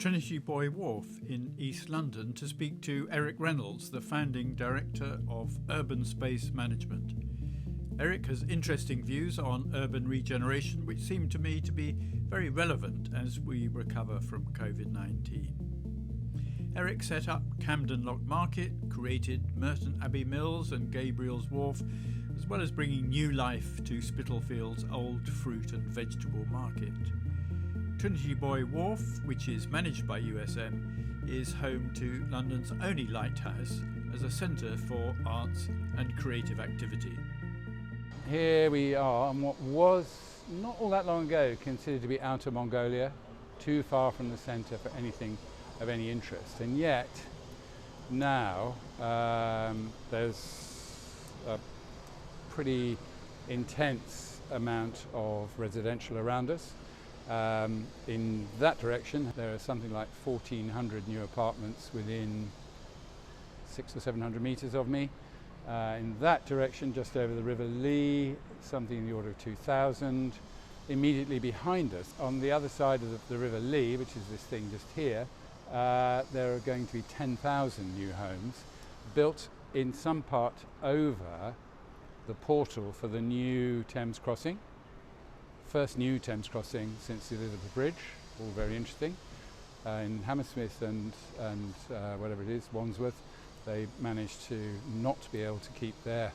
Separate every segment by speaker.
Speaker 1: Trinity Buoy Wharf in East London to speak to Eric Reynolds, the founding director of Urban Space Management. Eric has interesting views on urban regeneration, which seem to me to be very relevant as we recover from COVID-19. Eric set up Camden Lock Market, created Merton Abbey Mills and Gabriel's Wharf, as well as bringing new life to Spitalfield's old fruit and vegetable market. Trinity Buoy Wharf, which is managed by USM, is home to London's only lighthouse as a centre for arts and creative activity.
Speaker 2: Here we are on what was, not all that long ago, considered to be Outer Mongolia, too far from the centre for anything of any interest. And yet, now there's a pretty intense amount of residential around us. In that direction, there are something like 1,400 new apartments within 600 or 700 metres of me. In that direction, just over the River Lee, something in the order of 2,000. Immediately behind us, on the other side of the River Lee, which is this thing just here, there are going to be 10,000 new homes built in some part over the portal for the new Thames crossing. First new Thames crossing since the Elizabeth Bridge, all very interesting. In Hammersmith and whatever it is, Wandsworth, they managed to not be able to keep their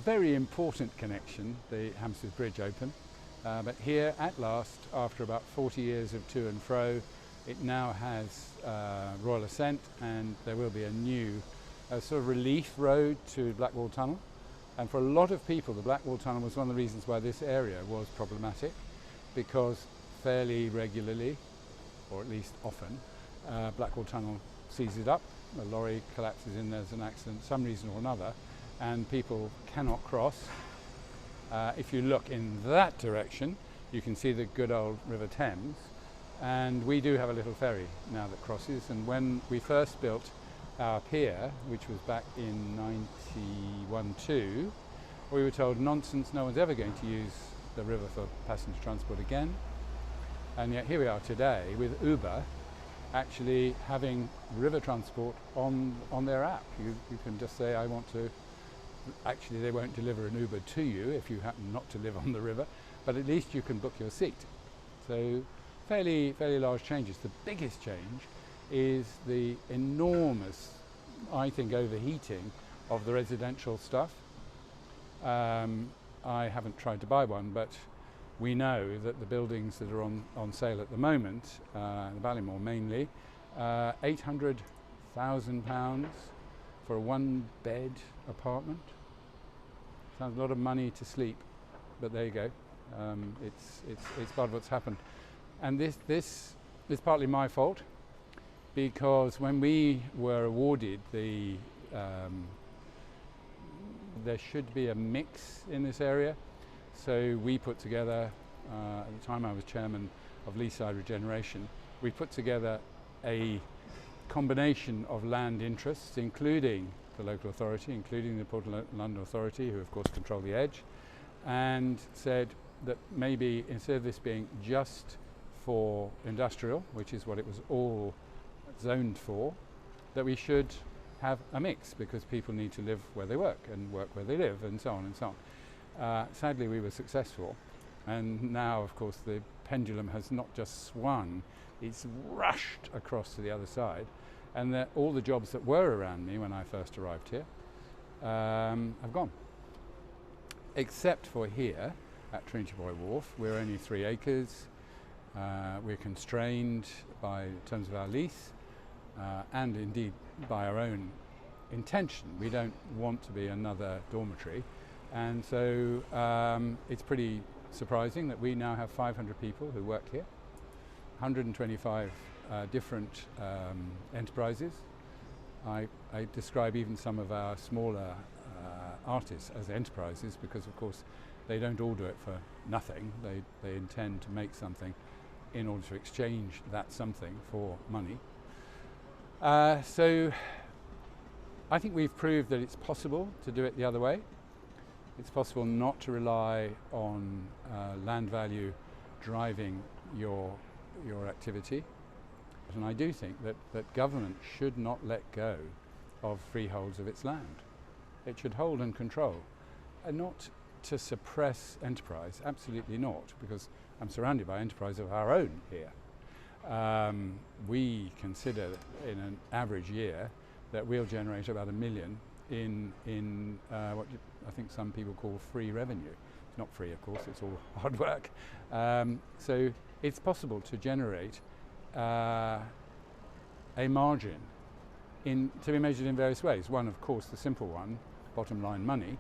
Speaker 2: very important connection, the Hammersmith Bridge, open. But here, at last, after about 40 years of to and fro, it now has Royal Ascent, and there will be a new sort of relief road to Blackwall Tunnel. And for a lot of people, the Blackwall Tunnel was one of the reasons why this area was problematic, because fairly regularly, or at least often, Blackwall Tunnel seizes up, a lorry collapses in, there's an accident, some reason or another, and people cannot cross. If you look in that direction, you can see the good old River Thames, and we do have a little ferry now that crosses. And when we first built our pier, which was back in 91-2, we were told nonsense, no one's ever going to use the river for passenger transport again. And yet here we are today with Uber actually having river transport on their app. You can just say, I want to, actually they won't deliver an Uber to you if you happen not to live on the river, but at least you can book your seat. So fairly large changes. The biggest change is the enormous, I think, overheating of the residential stuff. I haven't tried to buy one, but we know that the buildings that are on sale at the moment, in Ballymore mainly, £800,000 for a one-bed apartment. Sounds a lot of money to sleep, but there you go. It's part of what's happened, and this is partly my fault, because when we were awarded the there should be a mix in this area, so we put together, at the time I was chairman of Leaside Regeneration, we put together a combination of land interests, including the local authority, including the Port of London Authority, who of course control the edge, and said that maybe instead of this being just for industrial, which is what it was all zoned for, that we should have a mix, because people need to live where they work and work where they live, and so on and so on. Sadly, we were successful, and now of course the pendulum has not just swung, it's rushed across to the other side, and that all the jobs that were around me when I first arrived here have gone. Except for here at Trinity Buoy Wharf. We're only 3 acres. We're constrained by terms of our lease, and indeed by our own intention. We don't want to be another dormitory, and so it's pretty surprising that we now have 500 people who work here, 125 different enterprises. I describe even some of our smaller artists as enterprises, because of course they don't all do it for nothing. They intend to make something in order to exchange that something for money. So I think we've proved that it's possible to do it the other way. It's possible not to rely on land value driving your activity. And I do think that government should not let go of freeholds of its land. It should hold and control, and not to suppress enterprise, absolutely not, because I'm surrounded by enterprise of our own here. We consider in an average year that we'll generate about $1 million in what I think some people call free revenue. It's not free, of course, it's all hard work. So it's possible to generate a margin to be measured in various ways. One, of course, the simple one, bottom line money,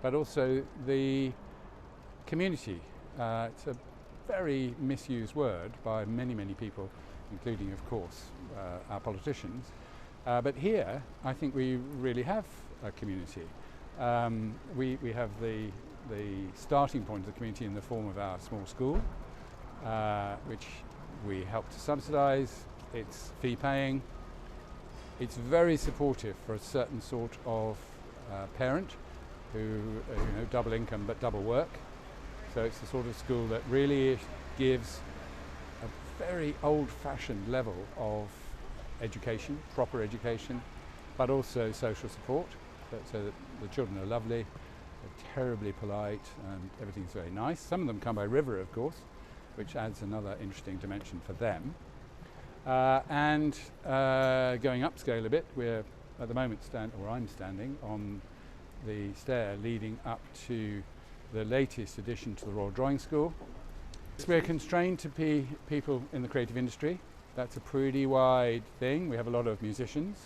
Speaker 2: but also the community. It's a very misused word by many, many people, including, of course, our politicians. But here, I think we really have a community. We have the starting point of the community in the form of our small school, which we help to subsidise. It's fee-paying. It's very supportive for a certain sort of parent who, double income but double work. So it's the sort of school that really gives a very old-fashioned level of education, proper education, but also social support, so that the children are lovely, they're terribly polite, and everything's very nice. Some of them come by river, of course, which adds another interesting dimension for them. And going upscale a bit, we're at the moment I'm standing on the stair leading up to the latest addition to the Royal Drawing School. We're constrained to people in the creative industry. That's a pretty wide thing. We have a lot of musicians.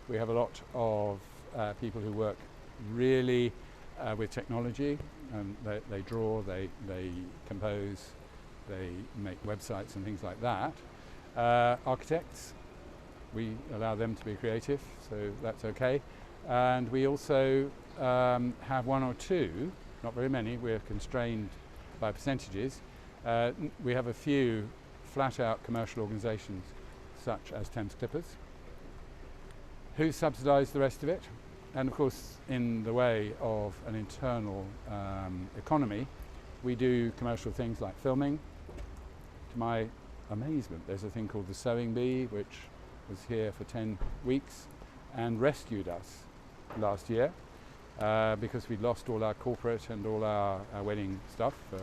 Speaker 2: We have a lot of people who work really with technology. They draw, they compose, they make websites and things like that. Architects, we allow them to be creative, so that's okay. And we also have one or two, not very many, we're constrained by percentages. We have a few flat-out commercial organisations, such as Thames Clippers, who subsidise the rest of it. And of course, in the way of an internal economy, we do commercial things like filming. To my amazement, there's a thing called the Sewing Bee, which was here for 10 weeks and rescued us last year because we'd lost all our corporate and all our wedding stuff for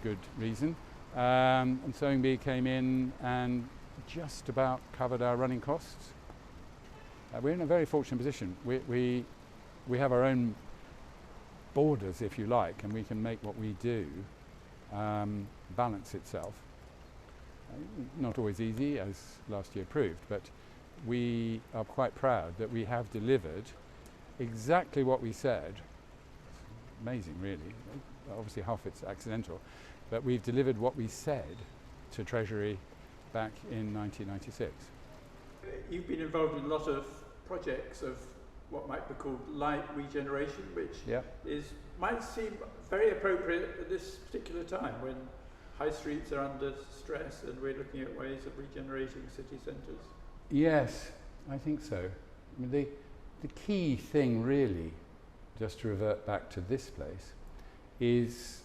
Speaker 2: good reason. And Sewing Bee came in and just about covered our running costs. We're in a very fortunate position. We have our own borders, if you like, and we can make what we do balance itself. Not always easy, as last year proved, but we are quite proud that we have delivered exactly what we said. It's amazing, really. Obviously half it's accidental, but we've delivered what we said to Treasury back in 1996.
Speaker 1: You've been involved in a lot of projects of what might be called light regeneration, which might seem very appropriate at this particular time when high streets are under stress and we're looking at ways of regenerating city centres.
Speaker 2: Yes, I think so. I mean, the key thing really, just to revert back to this place, is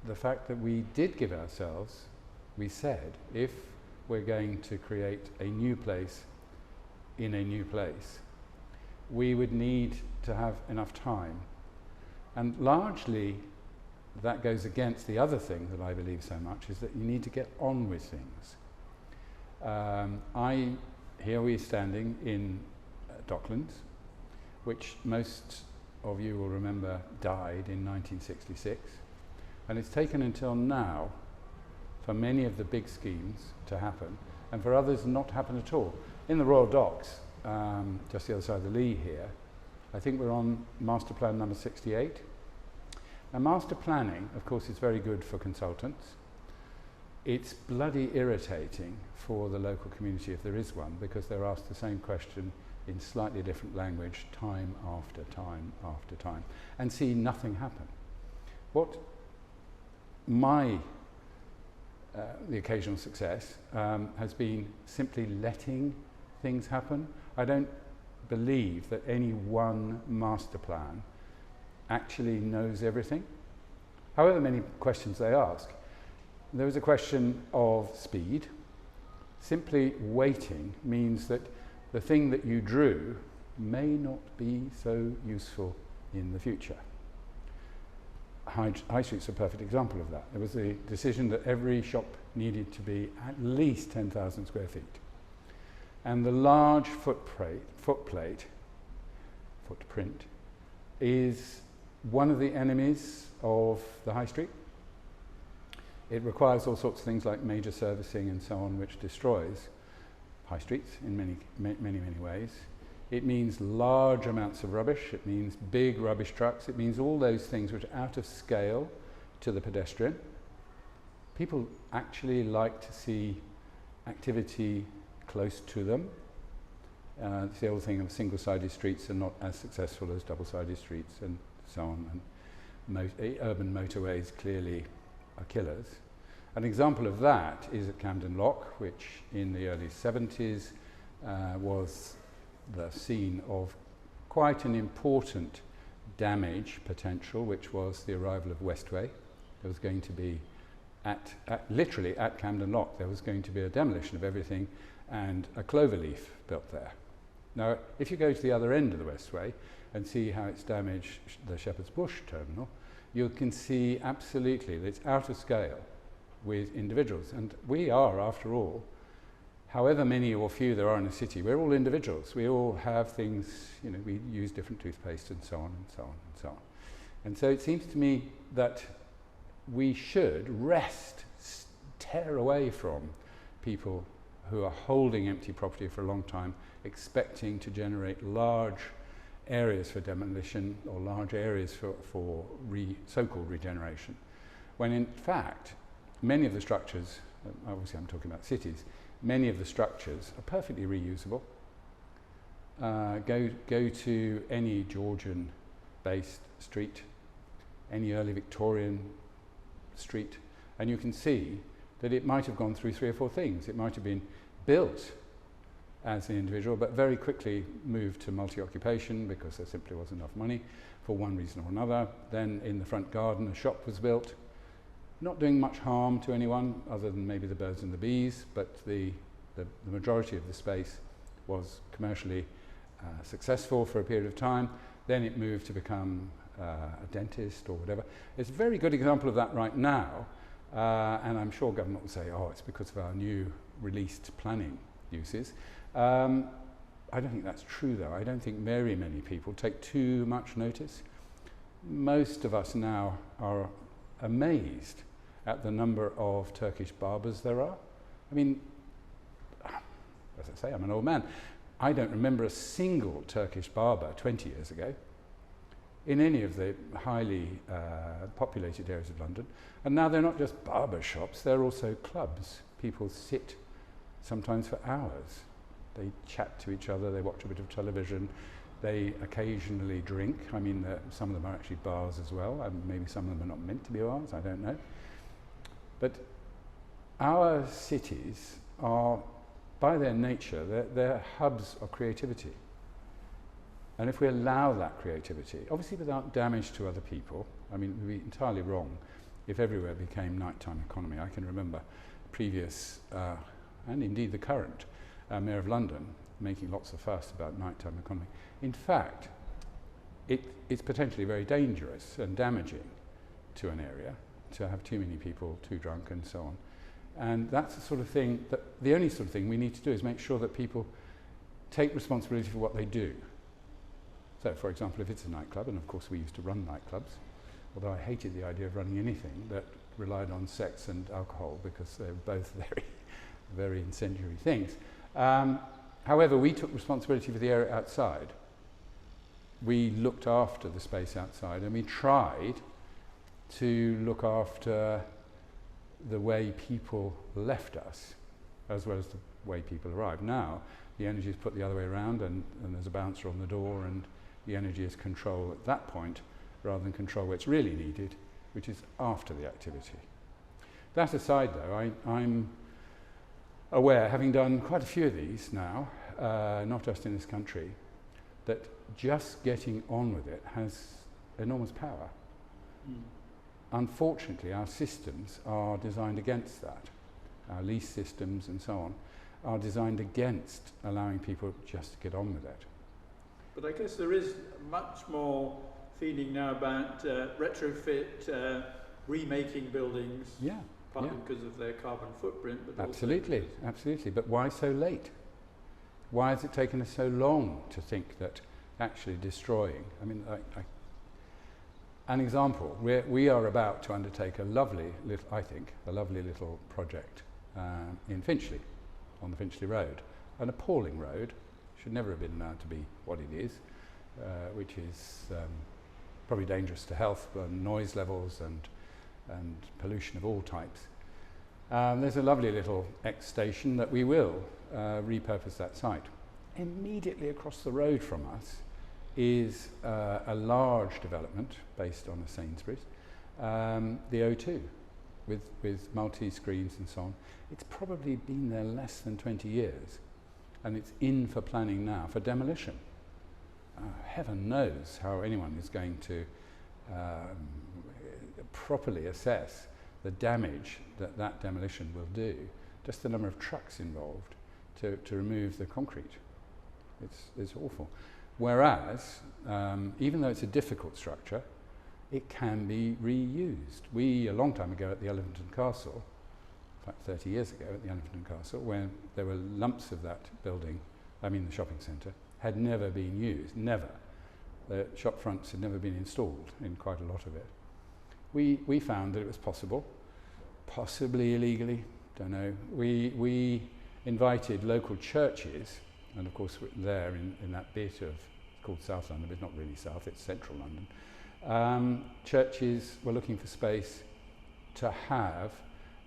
Speaker 2: the fact that we did give ourselves, we said, if we're going to create a new place in a new place, we would need to have enough time. And largely, that goes against the other thing that I believe so much, is that you need to get on with things. Here we're standing in Docklands, which most of you will remember died in 1966. And it's taken until now for many of the big schemes to happen, and for others not to happen at all. In the Royal Docks, just the other side of the Lee here, I think we're on master plan number 68. Now, master planning, of course, is very good for consultants. It's bloody irritating for the local community, if there is one, because they're asked the same question in slightly different language time after time after time, and see nothing happen. What the occasional success has been simply letting things happen. I don't believe that any one master plan actually knows everything, however many questions they ask. There was a question of speed, Simply waiting means that the thing that you drew may not be so useful in the future. High Street's a perfect example of that. There was a decision that every shop needed to be at least 10,000 square feet. And the large footprint is one of the enemies of the High Street. It requires all sorts of things like major servicing and so on, which destroys high streets in many ways. It means large amounts of rubbish, it means big rubbish trucks, it means all those things which are out of scale to the pedestrian. People actually like to see activity close to them. It's the old thing of single-sided streets are not as successful as double-sided streets and so on. And urban motorways clearly are killers. An example of that is at Camden Lock, which in the early 70s was the scene of quite an important damage potential, which was the arrival of Westway. There was going to be, literally at Camden Lock, there was going to be a demolition of everything and a cloverleaf built there. Now, if you go to the other end of the Westway and see how it's damaged the Shepherd's Bush terminal, you can see absolutely that it's out of scale with individuals. And we are, after all, however many or few there are in a city, we're all individuals. We all have things, you know, we use different toothpaste and so on and so on and so on. And so it seems to me that we should tear away from people who are holding empty property for a long time, expecting to generate large areas for demolition or large areas for so-called regeneration, when in fact many of the structures, obviously I'm talking about cities, many of the structures are perfectly reusable. Go to any Georgian-based street, any early Victorian street, and you can see that it might have gone through 3 or 4 things. It might have been built as an individual, but very quickly moved to multi-occupation because there simply wasn't enough money for one reason or another. Then in the front garden a shop was built, not doing much harm to anyone other than maybe the birds and the bees, but the majority of the space was commercially successful for a period of time. Then it moved to become a dentist or whatever. It's a very good example of that right now, and I'm sure government will say, oh, it's because of our new released planning uses. I don't think that's true though. I don't think very many people take too much notice. Most of us now are amazed at the number of Turkish barbers there are. I mean, as I say, I'm an old man. I don't remember a single Turkish barber 20 years ago in any of the highly populated areas of London. And now they're not just barber shops, they're also clubs. People sit sometimes for hours. They chat to each other, they watch a bit of television, they occasionally drink. I mean, some of them are actually bars as well. Maybe some of them are not meant to be bars, I don't know. But our cities are, by their nature, they're hubs of creativity. And if we allow that creativity, obviously without damage to other people, I mean, it would be entirely wrong if everywhere became nighttime economy. I can remember previous, and indeed the current, Mayor of London making lots of fuss about nighttime economy. In fact, it's potentially very dangerous and damaging to an area to have too many people too drunk and so on. And that's the sort of thing that, the only sort of thing we need to do is make sure that people take responsibility for what they do. So, for example, if it's a nightclub, and of course we used to run nightclubs, although I hated the idea of running anything that relied on sex and alcohol because they're both very, very incendiary things. However, we took responsibility for the area outside. We looked after the space outside, and we tried to look after the way people left us as well as the way people arrived. Now the energy is put the other way around, and there's a bouncer on the door, and the energy is control at that point rather than control where it's really needed, which is after the activity. That aside though, I'm aware, having done quite a few of these now, not just in this country, that just getting on with it has enormous power. Unfortunately, our systems are designed against that, our lease systems and so on. are designed against allowing people just to get on with it.
Speaker 1: But I guess there is much more feeling now about retrofit, remaking buildings, partly because of their carbon footprint. But
Speaker 2: absolutely. But why so late? Why has it taken us so long to think that actually destroying? I mean, an example, we are about to undertake a lovely little project in Finchley, on the Finchley Road. An appalling road, should never have been allowed to be what it is, which is probably dangerous to health, noise levels and pollution of all types. There's a lovely little ex-station that we will repurpose that site. Immediately across the road from us is a large development based on a Sainsbury's, the O2, with multi-screens and so on. It's probably been there less than 20 years, and it's in for planning now for demolition. Heaven knows how anyone is going to properly assess the damage that demolition will do, just the number of trucks involved to remove the concrete. It's awful. Whereas, even though it's a difficult structure, it can be reused. We, a long time ago at the Elephant Castle, in fact 30 years ago at the Elephant Castle, when there were lumps of that building, I mean the shopping centre, had never been used, never. The shop fronts had never been installed in quite a lot of it. We found that it was possible, possibly illegally, don't know. We invited local churches, and of course there in that bit of, it's called South London, but it's not really South, it's Central London. Churches were looking for space to have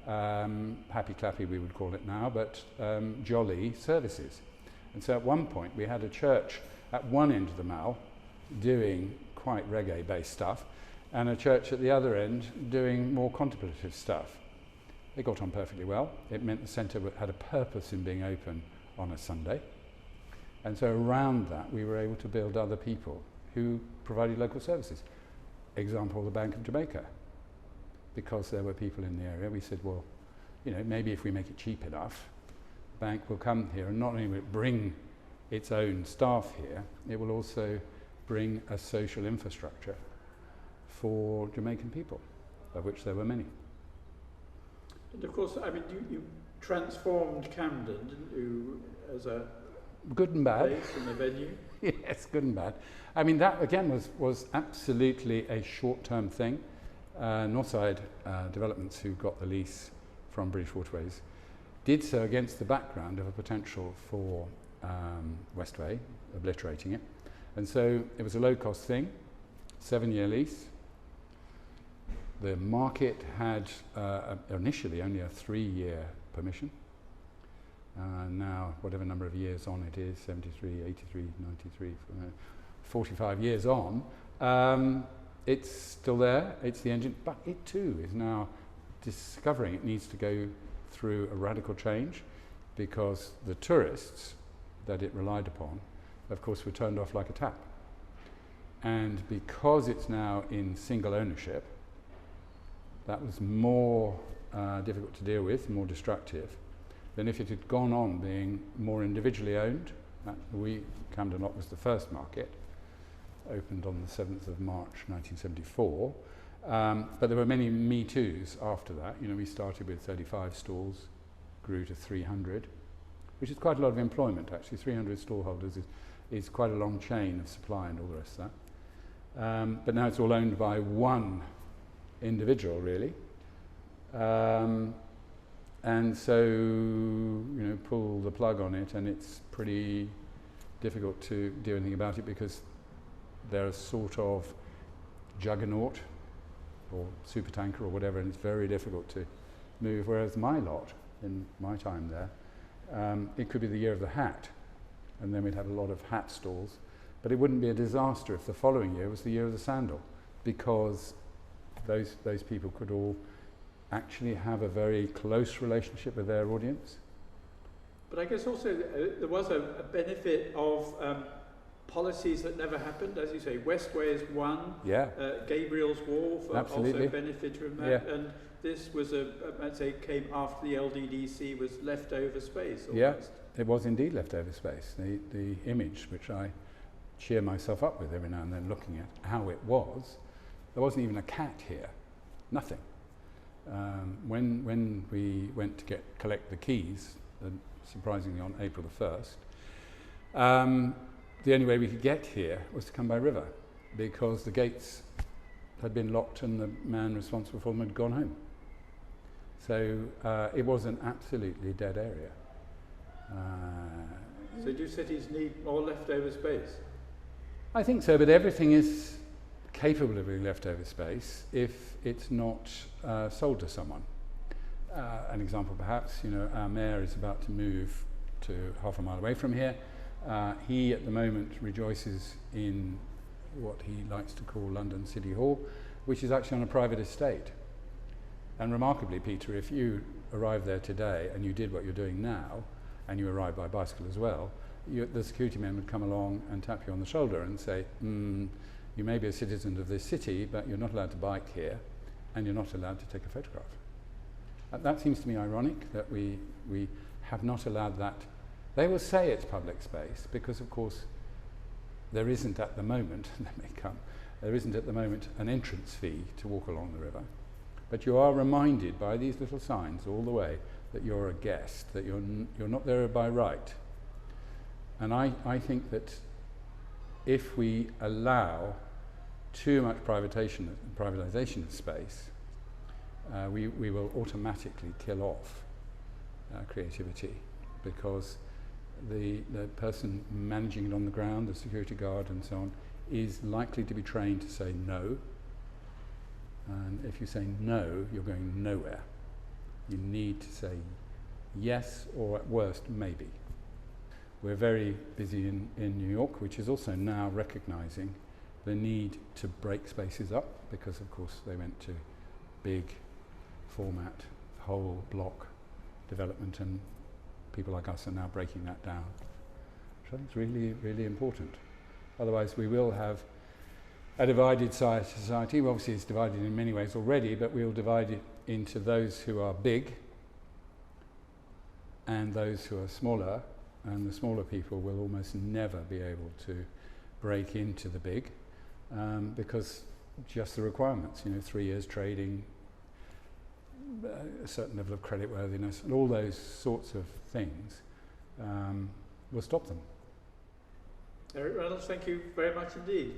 Speaker 2: happy clappy we would call it now, but jolly services. And so at one point we had a church at one end of the Mall doing quite reggae based stuff, and a church at the other end doing more contemplative stuff. They got on perfectly well. It meant the centre had a purpose in being open on a Sunday. And so around that we were able to build other people who provided local services. Example, the Bank of Jamaica. Because there were people in the area, we said, well, you know, maybe if we make it cheap enough, the bank will come here, and not only will it bring its own staff here, it will also bring a social infrastructure for Jamaican people, of which there were many.
Speaker 1: And of course, I mean, you transformed Camden, didn't you, as a
Speaker 2: good and bad
Speaker 1: place and a venue?
Speaker 2: Yes, good and bad. I mean, that again was absolutely a short-term thing. Northside Developments, who got the lease from British Waterways, did so against the background of a potential for Westway, obliterating it. And so it was a low-cost thing, 7-year lease. The market had initially only a 3-year permission. Now, whatever number of years on it is, 73, 83, 93, 45 years on, it's still there, it's the engine, but it too is now discovering it needs to go through a radical change, because the tourists that it relied upon, of course, were turned off like a tap. And because it's now in single ownership, that was more difficult to deal with, more destructive than if it had gone on being more individually owned. Camden Lock was the first market, opened on the 7th of March 1974, but there were many Me Too's after that. You know, we started with 35 stalls, grew to 300, which is quite a lot of employment actually. 300 stallholders is quite a long chain of supply and all the rest of that. But now it's all owned by one individual, really. And so, you know, pull the plug on it, and it's pretty difficult to do anything about it, because they're a sort of juggernaut or supertanker or whatever, and it's very difficult to move. Whereas my lot, in my time there, it could be the year of the hat, and then we'd have a lot of hat stalls. But it wouldn't be a disaster if the following year was the year of the sandal, because those people could all actually have a very close relationship with their audience.
Speaker 1: But I guess also there was a benefit of policies that never happened. As you say, Westway is one.
Speaker 2: Yeah.
Speaker 1: Gabriel's Wharf also benefited from that. Yeah. this was I'd say came after the LDDC was leftover space almost.
Speaker 2: Yeah, it was indeed leftover space. The image, which I cheer myself up with every now and then looking at how it was, there wasn't even a cat here, nothing. When we went to collect the keys, surprisingly on April the 1st, the only way we could get here was to come by river, because the gates had been locked and the man responsible for them had gone home. So it was an absolutely dead area.
Speaker 1: So do cities need more leftover space?
Speaker 2: I think so, but everything is capable of being leftover space if it's not sold to someone. An example perhaps, our mayor is about to move to half a mile away from here. He at the moment rejoices in what he likes to call London City Hall, which is actually on a private estate. And remarkably, Peter, if you arrived there today and you did what you're doing now, and you arrived by bicycle as well, the security men would come along and tap you on the shoulder and say, you may be a citizen of this city, but you're not allowed to bike here, and you're not allowed to take a photograph. That seems to me ironic, that we have not allowed that. They will say it's public space, because of course there isn't at the moment, there isn't at the moment an entrance fee to walk along the river. But you are reminded by these little signs all the way that you're a guest, that you're not there by right. And I think that if we allow too much privatization of space, we will automatically kill off creativity, because the person managing it on the ground, the security guard and so on, is likely to be trained to say no. And if you say no, you're going nowhere. You need to say yes, or at worst, maybe. We're very busy in New York, which is also now recognizing the need to break spaces up, because of course they went to big format, whole block development, and people like us are now breaking that down. Which I think is really, really important. Otherwise we will have a divided society. Well, obviously it's divided in many ways already, but we'll divide it into those who are big and those who are smaller, and the smaller people will almost never be able to break into the big, because just the requirements, 3 years trading, a certain level of creditworthiness, and all those sorts of things will stop them.
Speaker 1: Eric Reynolds, thank you very much indeed.